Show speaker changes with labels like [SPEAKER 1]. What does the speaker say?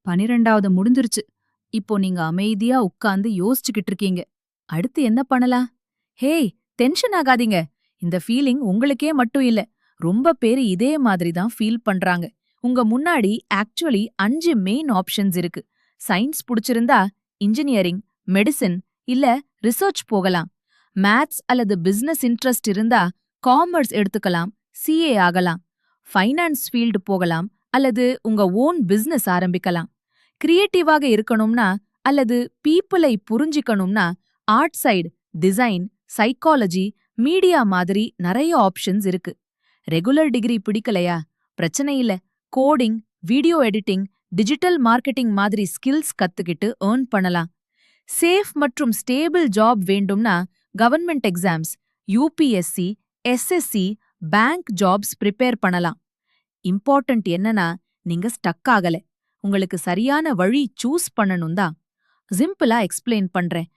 [SPEAKER 1] 12வது முடிஞ்சிருச்சு. இப்போ நீங்க அமைதியா உட்கார்ந்து யோசிச்சுக்கிட்டு இருக்கீங்க. அடுத்து என்ன பண்ணலாம்? ஹேய், டென்ஷன் ஆகாதீங்க. இந்த ஃபீலிங் உங்களுக்கே மட்டும் இல்ல. ரொம்ப பேரு இதே மாதிரி தான் ஃபீல் பண்றாங்க. உங்க முன்னாடி ஆக்சுவலி 5 மெயின் ஆப்ஷன்ஸ் இருக்கு. சயின்ஸ் புடிச்சிருந்தா இன்ஜினியரிங், மெடிசின் இல்ல ரிசர்ச் போகலாம். மேத்ஸ் அல்லது பிசினஸ் இன்ட்ரெஸ்ட் இருந்தா காமர்ஸ் எடுத்துக்கலாம், சிஏ ஆகலாம். ஃபைனான்ஸ் ஃபீல்டு போகலாம் அல்லது உங்க ஓன் பிசினஸ் ஆரம்பிக்கலாம். கிரியேட்டிவாக இருக்கணும்னா அல்லது பீப்புளை புரிஞ்சிக்கணும்னா art side, design, psychology, media மாதிரி நிறைய ஆப்ஷன்ஸ் இருக்கு. ரெகுலர் டிகிரி பிடிக்கலையா? பிரச்சனை இல்ல. Coding, video editing, digital marketing மாதிரி ஸ்கில்ஸ் கத்துக்கிட்டு ஏர்ன் பண்ணலாம். சேஃப் மற்றும் ஸ்டேபிள் ஜாப் வேண்டும்னா government exams, UPSC, SSC, bank jobs prepare பண்ணலாம். இம்பார்ட்டன்ட் என்னன்னா, நீங்க ஸ்டக் ஆகல. உங்களுக்கு சரியான வழி சூஸ் பண்ணணும் தான். சிம்பிளா எக்ஸ்பிளைன் பண்றேன்.